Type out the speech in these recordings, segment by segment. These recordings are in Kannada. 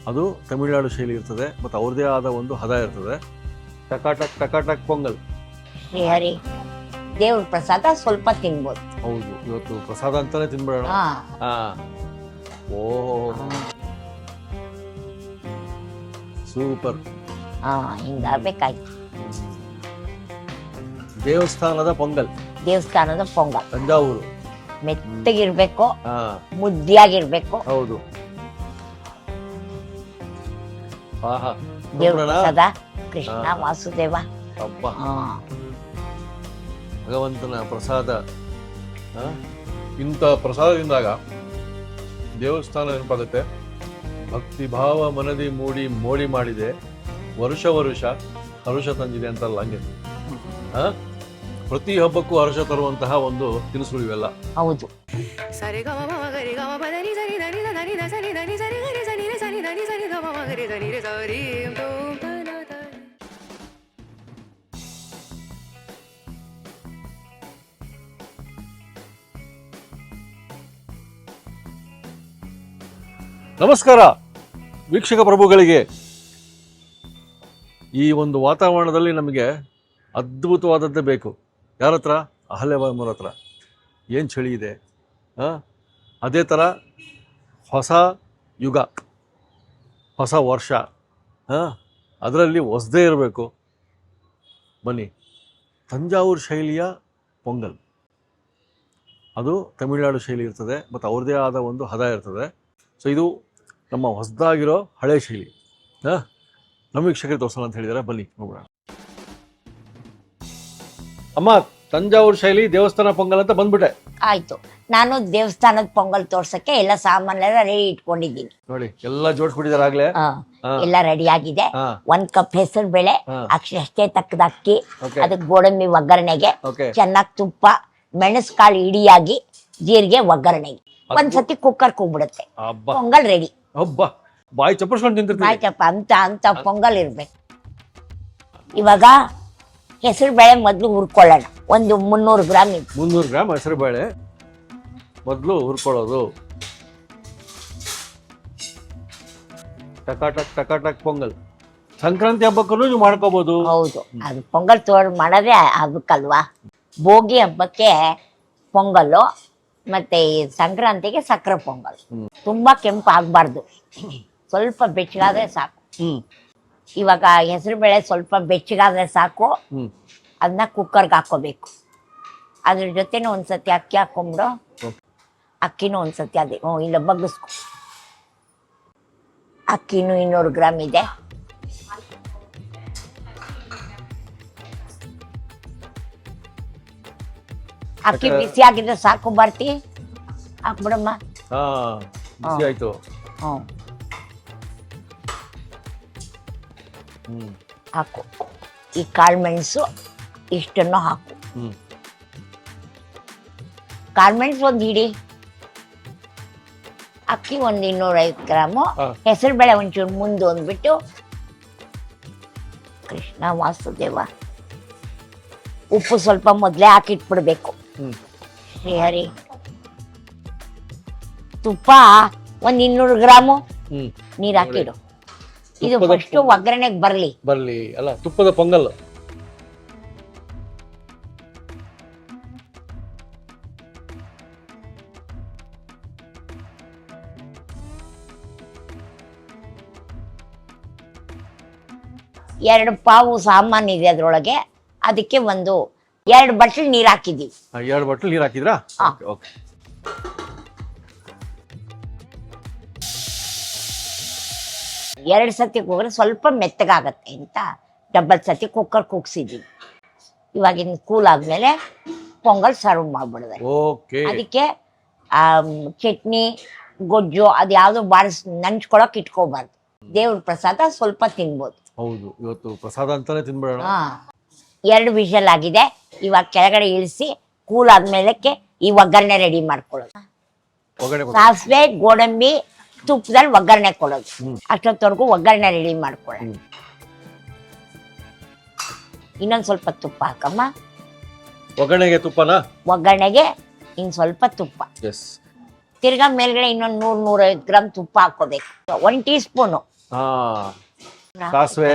ಅದು ತಮಿಳುನಾಡು ಶೈಲಿ ಇರ್ತದೆ ಮತ್ತು ಅವ್ರದ್ದೇ ಆದ ಒಂದು ಹದ ಇರ್ತದೆ. ಟಕಾಟಕ್ ಟಕಾಟಕ್ ಪೊಂಗಲ್. ಶ್ರೀಹರಿ ದೇವ್ರ ಪ್ರಸಾದ ಸ್ವಲ್ಪ ತಿನ್ಬೋದು. ಹೌದು, ಇವತ್ತು ಪ್ರಸಾದ ಅಂತಾನೆ ತಿನ್ಬೇಡ. ಹಾ ಹಾ, ಓ ಸೂಪರ್. ಹಾ ಹಿಂಗಾಗ್ಬೇಕಾಯ್ತು. ದೇವಸ್ಥಾನದ ಪೊಂಗಲ್, ದೇವಸ್ಥಾನದ ಪೊಂಗಲ್ ತಂಜಾವೂರು. ಮೆತ್ತಗಿರ್ಬೇಕು, ಹಾ ಮುದ್ದಿಯಾಗಿರ್ಬೇಕು. ಹೌದು. ಆಹಾ, ದೇವ್ರ ನೋಡೋಣ. ಪ್ರಸಾದ ಕೃಷ್ಣ ವಾಸುದೇವ. ಹಬ್ಬ, ಹಾ ಭಗವಂತನ ಪ್ರಸಾದ. ಇಂಥ ಪ್ರಸಾದದಿಂದಾಗ ದೇವಸ್ಥಾನ ನೆನಪಾಗುತ್ತೆ. ಭಕ್ತಿ ಭಾವ ಮನದಿ ಮೋಡಿ ಮಾಡಿದೆ, ವರುಷ ವರುಷ ಹರುಷ ತಂದಿದೆ ಅಂತಲ್ಲ, ಹಂಗೆ ಪ್ರತಿ ಹಬ್ಬಕ್ಕೂ ಹರುಷ ತರುವಂತಹ ಒಂದು ತಿನಿಸುಗಳು ಇವೆಲ್ಲ. ಹೌದು. ನಮಸ್ಕಾರ ವೀಕ್ಷಕ ಪ್ರಭುಗಳಿಗೆ. ಈ ಒಂದು ವಾತಾವರಣದಲ್ಲಿ ನಮಗೆ ಅದ್ಭುತವಾದದ್ದೇ ಬೇಕು. ಯಾರ ಹತ್ರ? ಅಹಲ್ಯಬಾಯಿಮರ ಹತ್ರ. ಏನು ಚಳಿ ಇದೆ. ಅದೇ ಥರ ಹೊಸ ಯುಗ, ಹೊಸ ವರ್ಷ, ಅದರಲ್ಲಿ ಹೊಸದೇ ಇರಬೇಕು. ಬನ್ನಿ, ತಂಜಾವೂರು ಶೈಲಿಯ ಪೊಂಗಲ್. ಅದು ತಮಿಳುನಾಡು ಶೈಲಿ ಇರ್ತದೆ ಮತ್ತು ಅವ್ರದ್ದೇ ಆದ ಒಂದು ಹದ ಇರ್ತದೆ. ಸೊ ಇದು ನಮ್ಮ ಹೊಸದಾಗಿರೋ ಹಳೆ ಶೈಲಿ. ನಮ್ಮ ವೀಕ್ಷಕರಿಗೆ ತೋರಿಸೋಣ ಅಂತ ಹೇಳಿದ್ದಾರೆ. ಬನ್ನಿ ನೋಡೋಣ. ಅಮ್ಮ, ತಂಜಾವೂರು ಶೈಲಿ ದೇವಸ್ಥಾನ ಪೊಂಗಲ್ ಅಂತ ಬಂದ್ಬಿಟ್ಟೆ. ಆಯ್ತು, ನಾನು ದೇವಸ್ಥಾನದ ಪೊಂಗಲ್ ತೋರ್ಸಕ್ಕೆ ಎಲ್ಲ ಸಾಮಾನೆಲ್ಲ ರೆಡಿ ಇಟ್ಕೊಂಡಿದ್ದೀನಿ. ನೋಡಿ, ಎಲ್ಲ ಜೋಡಿಸ್ಬಿಟ್ಟಿದ್ದಾರೆ ಆಗ್ಲೇ. ಎಲ್ಲ ರೆಡಿ ಆಗಿದೆ. ಹಾ. 1 ಕಪ್ ಹೆಸರು ಬೇಳೆ, ಅಷ್ಟೇ ತಕ್ಕದ ಅಕ್ಕಿ, Okay. ಅದಕ್ಕೆ ಗೋಡಂಬಿ ಒಗ್ಗರಣೆಗೆ, Okay. ಚೆನ್ನಾಗಿ ತುಪ್ಪ, ಮೆಣಸುಕಾಳು ಇಡಿಯಾಗಿ, ಜೀರಿಗೆ ಒಗ್ಗರಣೆಗೆ ಒಂದ್ಸತಿ ಕುಕ್ಕರ್ ಕೂಗ್ಬಿಡುತ್ತೆ. ಹಬ್ಬ ಪೊಂಗಲ್ ರೆಡಿ. ಹಬ್ಬ, ಬಾಯಿ ಚಪ್ಪರ್ಸ್ಕೊಂಡು ತಿಂತಿರ್ತೀವಿ. ಆಯ್ತಪ್ಪ, ಅಂತ ಪೊಂಗಲ್ ಇರ್ಬೇಕು. ಇವಾಗ ಹೆಸರು ಬೇಳೆ ಮೊದಲು ಹುರ್ಕೊಳ್ಳೋಣ. ಒಂದು 300 ಗ್ರಾಮ್ ಇದೆ. 300 ಗ್ರಾಮ್ ಹೆಸರು ಬೇಳೆ ಮೊದಲು ಹುರ್ಕೊಳ್ಳೋದು. ಟಕಾಟಕ್ ಟಕಾಟಕ್ ಪೊಂಗಲ್. ಸಂಕ್ರಾಂತಿ ಹಬ್ಬಕ್ಕೂ ನೀವು ಮಾಡ್ಕೋಬಹುದು. ಹೌದು, ಅದು ಪೊಂಗಲ್ ಮಾಡೋದೇ ಹಬ್ಬಕ್ಕಲ್ವಾ. ಭೋಗಿ ಹಬ್ಬಕ್ಕೆ ಪೊಂಗಲ್ಲು, ಮತ್ತೆ ಈ ಸಂಕ್ರಾಂತಿಗೆ ಸಕ್ಕರೆ ಪೊಂಗಲ್. ತುಂಬಾ ಕೆಂಪು ಆಗ್ಬಾರ್ದು, ಸ್ವಲ್ಪ ಬೆಚ್ಚಗಾದ್ರೆ ಸಾಕು. ಇವಾಗ ಹೆಸರು ಬೇಳೆ ಸ್ವಲ್ಪ ಬೆಚ್ಚಗಾದ್ರೆ ಸಾಕು. ಅದನ್ನ ಕುಕ್ಕರ್ಗೆ ಹಾಕೋಬೇಕು. ಅದ್ರ ಜೊತೆನೂ ಒಂದ್ಸತಿ ಅಕ್ಕಿ ಹಾಕೊಂಬಿಡು. ಅಕ್ಕಿನೂ ಒಂದ್ಸತಿ ಅದೇ ಇಲ್ಲ ಬಗ್ಗಿಸ್ಕೊ. ಅಕ್ಕಿನೂ 200 ಗ್ರಾಮ್ ಇದೆ. ಅಕ್ಕಿ ಬಿಸಿ ಆಗಿದ್ರೆ ಸಾಕು. ಬರ್ತಿ ಹಾಕ್ಬಿಡಮ್ಮ. ಹಾ, ಬಿಸಿ ಆಯ್ತು. ಹಾಕು. ಈ ಕಾಳು ಮೆಣಸು ಇಷ್ಟನ್ನು ಹಾಕು. ಕಾಳು ಮೆಣಸು ಒಂದು ಹಿಡಿ. ಅಕ್ಕಿ ಒಂದು 250 ಗ್ರಾಮು. ಹೆಸರು ಬೇಳೆ ಒಂಚೂರು ಮುಂದೆ ಒಂದ್ಬಿಟ್ಟು. ಕೃಷ್ಣ ವಾಸುದೇವ. ಉಪ್ಪು ಸ್ವಲ್ಪ ಮೊದಲೇ ಹಾಕಿಟ್ಬಿಡ್ಬೇಕು. ಶ್ರೀಹರಿ ತುಪ್ಪ ಒಂದು 200 ಗ್ರಾಮು ನೀರು ಹಾಕಿಡು. ಇದು ಫಸ್ಟ್ ಒಗ್ಗರಣೆಗೆ ಬರ್ಲಿ. ಅಲ್ಲ, ತುಪ್ಪದ ಪೊಂಗಲ್. ಎರಡು ಪಾವು ಸಾಮಾನು ಇದೆ ಅದ್ರೊಳಗೆ. ಅದಕ್ಕೆ 2 ಬಟ್ಲು ನೀರು ಹಾಕಿದೀವಿ. 2 ಬಟ್ಲು ನೀರು ಹಾಕಿದ್ರಾ? ಹಾ. ಓಕೆ. ಎರಡು ಸತಿ ಕೂಗ್ರೆ ಸ್ವಲ್ಪ ಮೆತ್ತಗಾಗತ್ತೆ ಅಂತ ಡಬಲ್ ಸತಿ ಕುಕ್ಕರ್ ಕೂಗ್ಸಿದೀವಿ. ಇವಾಗಿನ ಕೂಲ್ ಆದ್ಮೇಲೆ ಪೊಂಗಲ್ ಸರ್ವ್ ಮಾಡ್ಬಿಡ್ದೆ. ಓಕೆ. ಅದಕ್ಕೆ ಚಟ್ನಿ ಗೊಜ್ಜು ಅದು ಯಾವ್ದು ಬಾರಿಸ್ ನಂಚ್ಕೊಳಕ್ ಇಟ್ಕೋಬಾರ್ದು. ದೇವ್ರ ಪ್ರಸಾದ ಸ್ವಲ್ಪ ತಿನ್ಬೋದು. ಹೌದು, ಇವತ್ತು ಪ್ರಸಾದ ಅಂತಾನೆ ತಿನ್ಬೇಡ. 2 ವಿಷಲ್ ಆಗಿದೆ. ಇವಾಗ ಕೆಳಗಡೆ ಇಳಿಸಿ ಕೂಲ್ ಆದ್ಮೇಲಕ್ಕೆ ಈ ಒಗ್ಗರಣೆ ರೆಡಿ ಮಾಡ್ಕೊಳ್ಳೋದು. ಸಾಸಿವೆ, ಗೋಡಂಬಿ, ತುಪ್ಪದಲ್ಲಿ ಒಗ್ಗರಣೆ ಕೊಡೋದು. ಅಷ್ಟೊತ್ತವರೆಗೂ ಒಗ್ಗರಣೆ ರೆಡಿ ಮಾಡ್ಕೊಳ್ಳೋಣ. ಇನ್ನೊಂದು ಸ್ವಲ್ಪ ತುಪ್ಪ ಹಾಕಮ್ಮ. ಒಗ್ಗರಣೆಗೆ ತುಪ್ಪನಾ? ಒಗ್ಗರಣೆಗೆ ಇನ್ನು ಸ್ವಲ್ಪ ತುಪ್ಪ. ಎಸ್. ತಿರ್ಗಾ ಮೇಲ್ಗಡೆ ಇನ್ನೊಂದು 100-150 ಗ್ರಾಮ್ ತುಪ್ಪ ಹಾಕೋಬೇಕು. 1 ಟೀ ಸ್ಪೂನು ಸಾಸಿವೆ,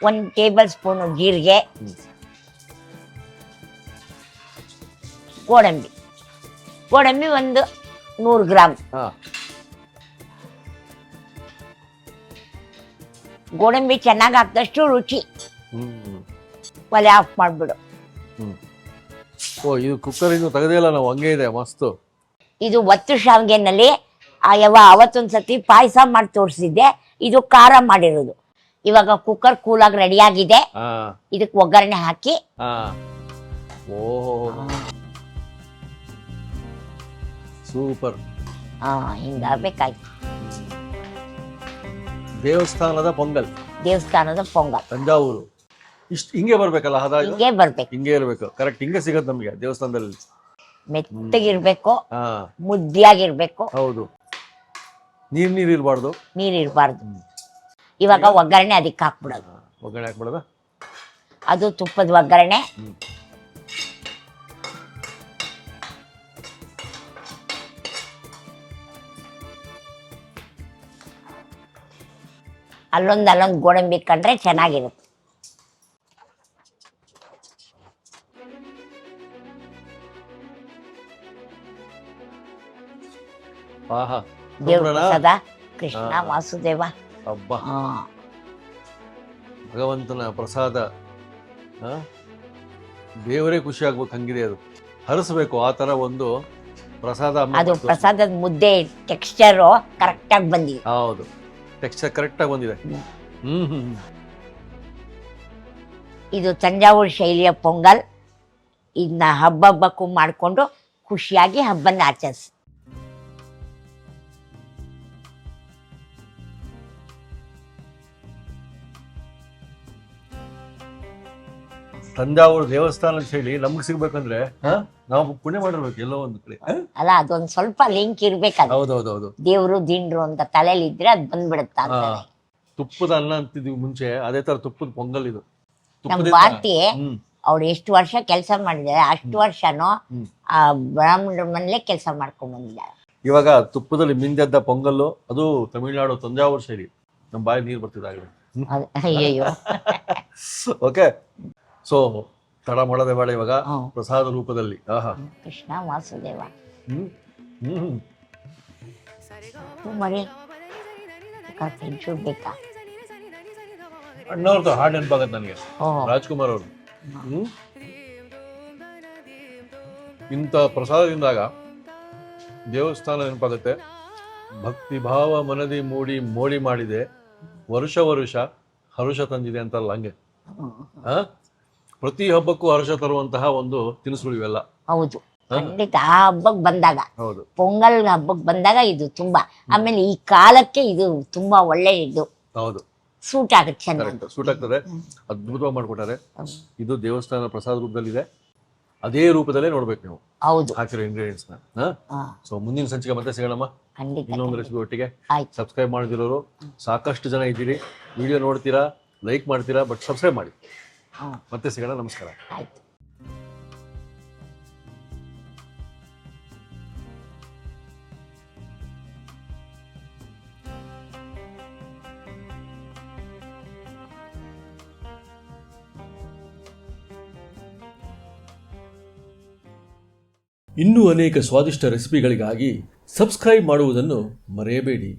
1 ಟೇಬಲ್ ಸ್ಪೂನು ಜೀರಿಗೆ, ಗೋಡಂಬಿ ಒಂದು 100 ಗ್ರಾಮ್. ಗೋಡಂಬಿ ಚೆನ್ನಾಗಿ ಹಾಕಿದಷ್ಟು ರುಚಿ. ಒಲೆ ಆಫ್ ಮಾಡಿಬಿಡು. ಓ, ಇದು ಕುಕ್ಕರಿಂದ ತೆಗೆದೇ ಇಲ್ಲ ನಾವು, ಹಂಗೆ ಇದೆ ಮಸ್ತು. ಇದು ಒತ್ತು ಶಾವಿಗೆನಲ್ಲಿ ಅವತ್ತೊಂದ್ಸತಿ ಪಾಯಸ ಮಾಡಿ ತೋರಿಸಿದ್ದೆ. ಇದು ಖಾರ ಮಾಡಿರೋದು. ಇವಾಗ ಕುಕ್ಕರ್ ಕೂಲಾಗಿ ರೆಡಿ ಆಗಿದೆ. ಇದಕ್ಕೆ ಒಗ್ಗರಣೆ ಹಾಕಿ. ಸೂಪರ್. ಹಿಂಗಾಗ್ಬೇಕಾಯ್ತು. ದೇವಸ್ಥಾನದ ಪೊಂಗಲ್ ತಂಜಾವೂರು. ಇಷ್ಟು ಹಿಂಗೆ ಬರ್ಬೇಕಲ್ಲ, ಹಿಂಗೆ ಬರ್ಬೇಕು, ಹಿಂಗೆ ಇರ್ಬೇಕು. ಕರೆಕ್ಟ್ ಹಿಂಗೆ ಸಿಗತ್ತೆ ನಮ್ಗೆ ದೇವಸ್ಥಾನದಲ್ಲಿ. ಮೆತ್ತಗಿರ್ಬೇಕು, ಮುದ್ದಿಯಾಗಿರ್ಬೇಕು. ಹೌದು, ನೀರ್ ಇರ್ಬಾರ್ದು. ಇವಾಗ ಒಗ್ಗರಣೆ ಅದಕ್ಕೆ ಹಾಕ್ಬಿಡೋದು. ಒಗ್ಗರಣೆ ಹಾಕ್ಬಿಡೋದ? ಅದು ತುಪ್ಪದ ಒಗ್ಗರಣೆ. ಅಲ್ಲೊಂದು ಗೋಡಂಬಿ ಕಂಡ್ರೆ ಚೆನ್ನಾಗಿರುತ್ತೆ. ದೇವ್ರ ಪ್ರಸಾದ. ಕೃಷ್ಣ ವಾಸುದೇವ. ಅಬ್ಬಾ, ಭಗವಂತನ ಪ್ರಸಾದ. ದೇವರೇ ಖುಷಿ ಆಗ್ಬೇಕು, ಹಂಗಿದೆ ಅದು. ಹರಿಸ್ಬೇಕು ಆ ತರ ಒಂದು ಪ್ರಸಾದ. ಅದು ಪ್ರಸಾದದ ಮುದ್ದೆ ಟೆಕ್ಸ್ಚರ್ ಕರೆಕ್ಟ್ ಆಗಿ ಬಂದಿದೆ. ಹೌದು, ಟೆಕ್ಸ್ಚರ್ ಕರೆಕ್ಟ್ ಆಗಿ ಬಂದಿದೆ. ಇದು ತಂಜಾವೂರು ಶೈಲಿಯ ಪೊಂಗಲ್. ಇದನ್ನ ಹಬ್ಬಕ್ಕೂ ಮಾಡಿಕೊಂಡು ಖುಷಿಯಾಗಿ ಹಬ್ಬನ ಆಚರಿಸಿ. ತಂಜಾವೂರು ದೇವಸ್ಥಾನ ಶೈಲಿ ನಮ್ಗೆ ಸಿಗ್ಬೇಕಂದ್ರೆ ನಾವು ಪುಣ್ಯ ಮಾಡಿರ್ಬೇಕು ಎಲ್ಲೋ ಒಂದು ಕಡೆ. ಅಲ್ಲ, ಅದೊಂದು ಸ್ವಲ್ಪ ಲಿಂಕ್ ಇರ್ಬೇಕು. ಹೌದೌದೌದು. ದೇವ್ರು ದಿಂಡ್ರು ಅಂತ ತಲೆಯಲ್ಲಿ ಇದ್ರೆ ಅದು ಬಂದ್ಬಿಡುತ್ತ. ತುಪ್ಪದ ಅನ್ನ ಅಂತಿದ್ವಿ ಮುಂಚೆ, ಅದೇ ತರ ತುಪ್ಪದ ಪೊಂಗಲ್ ಇದು. ನಮ್ ಭಾರತಿ ಅವ್ರು ಎಷ್ಟು ವರ್ಷ ಕೆಲಸ ಮಾಡಿದ್ದಾರೆ, ಅಷ್ಟು ವರ್ಷನೂ ಆ ಬ್ರಾಹ್ಮಣರ ಮನೇಲೆ ಕೆಲಸ ಮಾಡ್ಕೊಂಡ್ ಬಂದಿದ್ದಾರೆ. ಇವಾಗ ತುಪ್ಪದಲ್ಲಿ ಮಿಂದೆದ್ದ ಪೊಂಗಲ್ಲು, ಅದು ತಮಿಳುನಾಡು ತಂಜಾವೂರು ಶೈಲಿ. ನಮ್ಮ ಬಾಯಿ ನೀರು ಬರ್ತಿದ್ದಾಗಲೇ. ಅಯ್ಯೋ. ಓಕೆ, ಸೊ ತಡ ಮಾಡೋದೇ ಬೇಡ, ಇವಾಗ ಪ್ರಸಾದ ರೂಪದಲ್ಲಿ. ಕೃಷ್ಣ ವಾಸುದೇವ. ಮರಿ ಬೇಕಾ? ಅಣ್ಣವ್ರದ್ದು ಹಾಡು ನೆನಪಾಗತ್ತೆ ನನಗೆ, ರಾಜ್ಕುಮಾರ್ ಅವರು. ಇಂಥ ಪ್ರಸಾದದಿಂದಾಗ ದೇವಸ್ಥಾನ ನೆನಪಾಗತ್ತೆ. ಭಕ್ತಿ ಭಾವ ಮನದಿ ಮೋಡಿ ಮಾಡಿದೆ, ವರುಷ ಹರುಷ ತಂದಿದೆ ಅಂತಲ್ಲ, ಹಂಗೆ. ಪ್ರತಿ ಹಬ್ಬಕ್ಕೂ ಹರ್ಷ ತರುವಂತಹ ಒಂದು ತಿನಿಸುಗಳು ಇವೆಲ್ಲ. ಹೌದು, ಖಂಡಿತ. ಆ ಹಬ್ಬಕ್ಕೆ ಬಂದಾಗ, ಹೌದು, ಪೊಂಗಲ್ ಹಬ್ಬಕ್ಕೆ ಬಂದಾಗ ಇದು ತುಂಬಾ. ಆಮೇಲೆ ಈ ಕಾಲಕ್ಕೆ ಇದು ತುಂಬಾ ಒಳ್ಳೆ ಇದು. ಹೌದು, ಸೂಟ್ ಆಗುತ್ತೆ, ಚೆನ್ನಾಗಿ ಸೂಟ್ ಆಗ್ತದೆ. ಅದ್ಭುತವಾಗಿ ಮಾಡ್ಕೊಟ್ಟಾರೆ. ಇದು ದೇವಸ್ಥಾನ ಪ್ರಸಾದ ರೂಪದಲ್ಲಿದೆ, ಅದೇ ರೂಪದಲ್ಲೇ ನೋಡ್ಬೇಕು ನೀವು. ಹೌದು, ಹಾಕಿರೋ ಇಂಗ್ರೀಡಿಯೆಂಟ್ಸ್ ನ. ಸೊ ಮುಂದಿನ ಸಂಚಿಕೆ ಮತ್ತೆ ಸಿಗೋಣಮ್ಮ, ಇನ್ನೊಂದು ರೆಸಿಪಿ ಒಟ್ಟಿಗೆ. ಸಬ್ಸ್ಕ್ರೈಬ್ ಮಾಡಿದಿರೋರು ಸಾಕಷ್ಟು ಜನ ಇದ್ದೀರಿ, ವಿಡಿಯೋ ನೋಡ್ತೀರಾ, ಲೈಕ್ ಮಾಡ್ತೀರಾ, ಬಟ್ ಸಬ್ಸ್ಕ್ರೈಬ್ ಮಾಡಿ. ಮತ್ತೆ ಸಿಗೋಣ, ನಮಸ್ಕಾರ. ಆಯ್ತು. ಇನ್ನೂ ಅನೇಕ ಸ್ವಾದಿಷ್ಟ ರೆಸಿಪಿಗಳಿಗಾಗಿ ಸಬ್ಸ್ಕ್ರೈಬ್ ಮಾಡುವುದನ್ನು ಮರೆಯಬೇಡಿ.